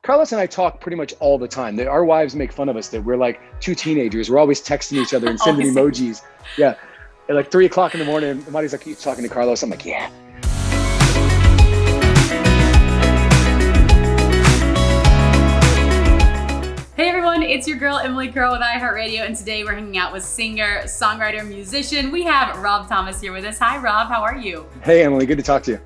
Carlos and I talk pretty much all the time. Our wives make fun of us that we're like two teenagers. We're always texting each other and sending emojis. Yeah. At like 3 o'clock in the morning, Marty's like, "You talking to Carlos?" I'm like, "Yeah." Hey everyone, it's your girl Emily Curl with iHeartRadio, and today we're hanging out with singer, songwriter, musician. We have Rob Thomas here with us. Hi Rob, how are you? Hey Emily, good to talk to you.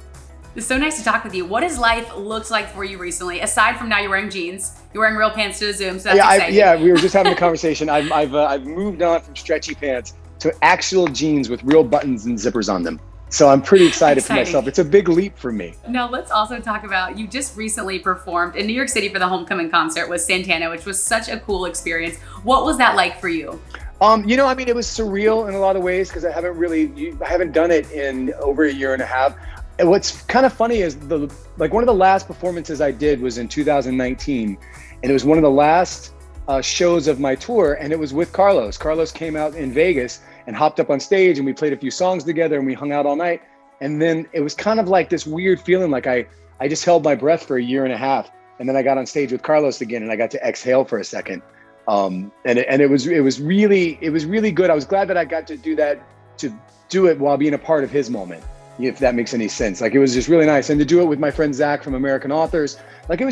It's so nice to talk with you. What has life looked like for you recently? Aside from now you're wearing jeans, you're wearing real pants to the Zoom, so that's exciting. We were just having a conversation. I've moved on from stretchy pants to actual jeans with real buttons and zippers on them. So I'm pretty excited for myself. It's a big leap for me. Now let's also talk about, you just recently performed in New York City for the Homecoming concert with Santana, which was such a cool experience. What was that like for you? It was surreal in a lot of ways because I haven't done it in over a year and a half. And what's kind of funny is one of the last performances I did was in 2019, and it was one of the last shows of my tour, and it was with Carlos. Carlos came out in Vegas and hopped up on stage, and we played a few songs together, and we hung out all night. And then it was kind of like this weird feeling, like I just held my breath for a year and a half, and then I got on stage with Carlos again, and I got to exhale for a second. And it was really good. I was glad that I got to do that, to do it while being a part of his moment, if that makes any sense. Like, it was just really nice. And to do it with my friend Zach from American Authors, like it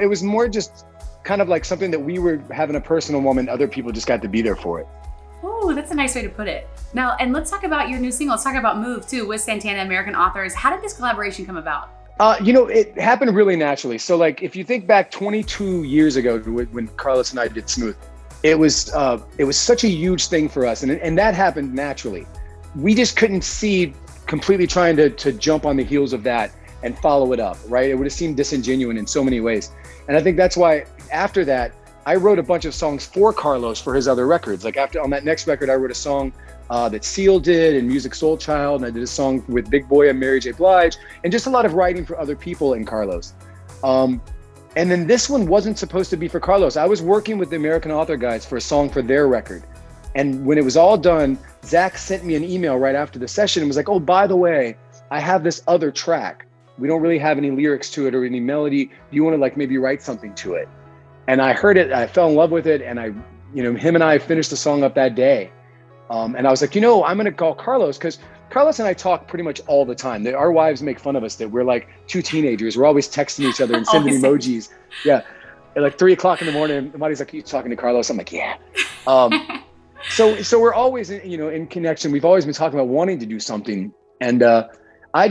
was more just kind of like something that we were having a personal moment. Other people just got to be there for it. Oh, that's a nice way to put it. Now, and let's talk about your new single. Let's talk about Move too, with Santana American Authors. How did this collaboration come about? It happened really naturally. So like, if you think back 22 years ago when Carlos and I did Smooth, it was such a huge thing for us. And that happened naturally. We just couldn't see completely trying to jump on the heels of that and follow it up, right? It would have seemed disingenuous in so many ways. And I think that's why after that, I wrote a bunch of songs for Carlos for his other records. Like on that next record, I wrote a song that Seal did and Music Soul Child, and I did a song with Big Boy and Mary J. Blige, and just a lot of writing for other people and Carlos. And then this one wasn't supposed to be for Carlos. I was working with the American Author guys for a song for their record. And when it was all done, Zach sent me an email right after the session and was like, "Oh, by the way, I have this other track. We don't really have any lyrics to it or any melody. Do you want to maybe write something to it?" And I heard it, I fell in love with it. And him and I finished the song up that day. And I was like, I'm going to call Carlos, because Carlos and I talk pretty much all the time. Our wives make fun of us that we're like two teenagers. We're always texting each other and sending emojis. Yeah. At like 3 o'clock in the morning, Marty's like, "You talking to Carlos?" I'm like, "Yeah." So we're always in connection. We've always been talking about wanting to do something. And I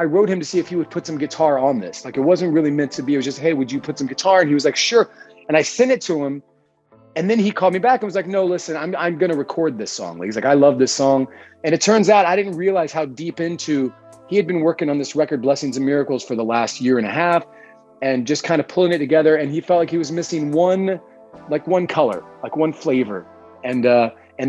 wrote him to see if he would put some guitar on this. Like, it wasn't really meant to be. It was just, "Hey, would you put some guitar?" And he was like, "Sure." And I sent it to him. And then he called me back and was like, "No, listen, I'm going to record this song." Like, he's like, "I love this song." And it turns out I didn't realize how deep into, he had been working on this record, Blessings and Miracles, for the last year and a half, and just kind of pulling it together. And he felt like he was missing one color, like one flavor. And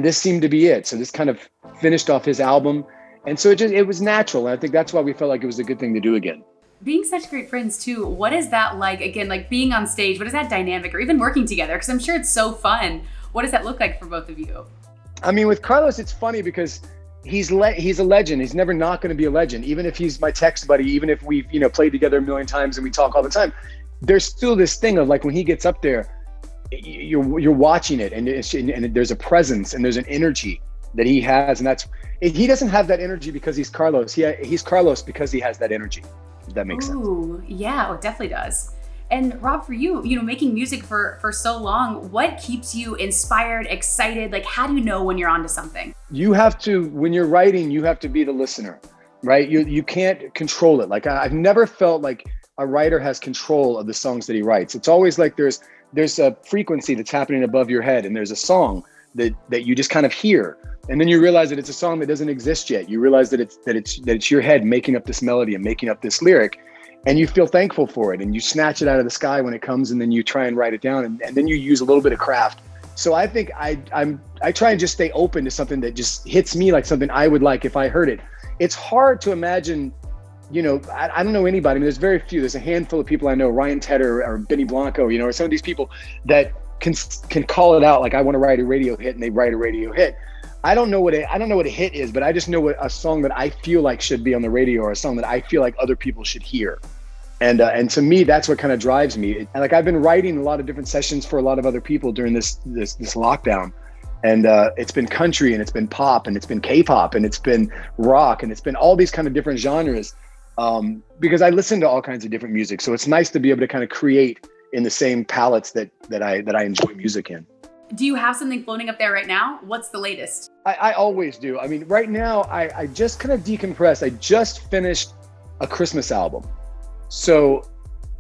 this seemed to be it. So this kind of finished off his album. And so it was natural. And I think that's why we felt like it was a good thing to do again. Being such great friends too, what is that like? Again, like being on stage, what is that dynamic, or even working together? Because I'm sure it's so fun. What does that look like for both of you? I mean, with Carlos, it's funny because he's a legend. He's never not going to be a legend. Even if he's my text buddy, even if we've played together a million times and we talk all the time, there's still this thing of like, when he gets up there, you're watching it, and there's a presence and there's an energy that he has, and he doesn't have that energy because he's Carlos. He's Carlos because he has that energy. If that makes sense. Ooh, yeah, it definitely does. And Rob, for you, making music for so long, what keeps you inspired, excited? Like, how do you know when you're onto something? You have to, when you're writing, you have to be the listener, right? You can't control it. Like, I've never felt like a writer has control of the songs that he writes. It's always like there's a frequency that's happening above your head, and there's a song that you just kind of hear. And then you realize that it's a song that doesn't exist yet. You realize that it's your head making up this melody and making up this lyric, and you feel thankful for it, and you snatch it out of the sky when it comes, and then you try and write it down, and then you use a little bit of craft. So I think I try and just stay open to something that just hits me like something I would like if I heard it. It's hard to imagine, I don't know anybody. I mean, there's very few. There's a handful of people I know, Ryan Tedder or Benny Blanco, or some of these people that can call it out. Like, I want to write a radio hit, and they write a radio hit. I don't know what a hit is, but I just know what a song that I feel like should be on the radio, or a song that I feel like other people should hear. And to me, that's what kind of drives me. And like, I've been writing a lot of different sessions for a lot of other people during this lockdown. And it's been country, and it's been pop, and it's been K-pop, and it's been rock, and it's been all these kind of different genres, because I listen to all kinds of different music. So it's nice to be able to kind of create in the same palettes that I enjoy music in. Do you have something floating up there right now? What's the latest? I always do. I mean, right now, I just kind of decompressed. I just finished a Christmas album. So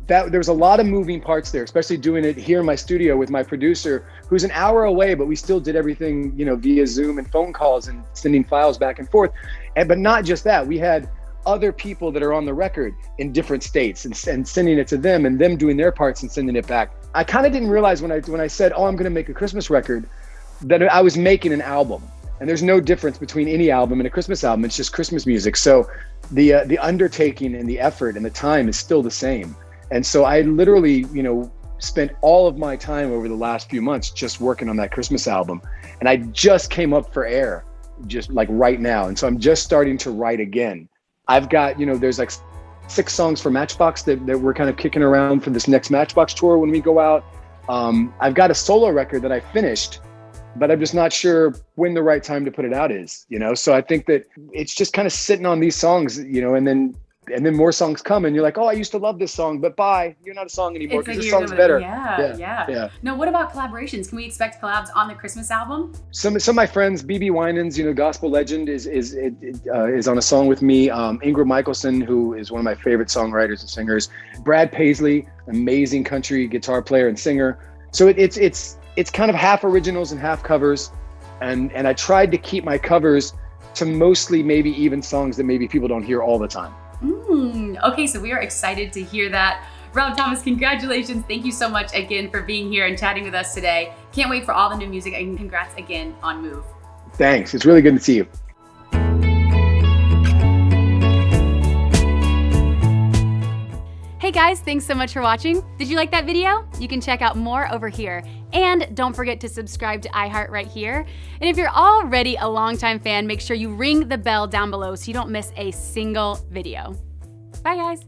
there was a lot of moving parts there, especially doing it here in my studio with my producer, who's an hour away, but we still did everything, via Zoom and phone calls and sending files back and forth. But not just that, we had other people that are on the record in different states and sending it to them, and them doing their parts and sending it back. I kind of didn't realize when I said, I'm going to make a Christmas record, that I was making an album. And there's no difference between any album and a Christmas album. It's just Christmas music. So the undertaking and the effort and the time is still the same. And so I literally, spent all of my time over the last few months just working on that Christmas album. And I just came up for air, just like right now. And so I'm just starting to write again. I've got, there's like 6 songs for Matchbox that we're kind of kicking around for this next Matchbox tour when we go out. I've got a solo record that I finished, but I'm just not sure when the right time to put it out is, So I think that it's just kind of sitting on these songs, and then more songs come, and you're like, I used to love this song, but bye, you're not a song anymore because this song's better. Yeah. No, what about collaborations? Can we expect collabs on the Christmas album? Some of my friends, BB Winans, gospel legend, is on a song with me. Ingram Michelson, who is one of my favorite songwriters and singers. Brad Paisley, amazing country guitar player and singer. So it's kind of half originals and half covers, and I tried to keep my covers to mostly maybe even songs that maybe people don't hear all the time. Okay, so we are excited to hear that. Rob Thomas, congratulations. Thank you so much again for being here and chatting with us today. Can't wait for all the new music, and congrats again on Move. Thanks. It's really good to see you. Hey guys, thanks so much for watching. Did you like that video? You can check out more over here. And don't forget to subscribe to iHeart right here. And if you're already a longtime fan, make sure you ring the bell down below so you don't miss a single video. Bye guys.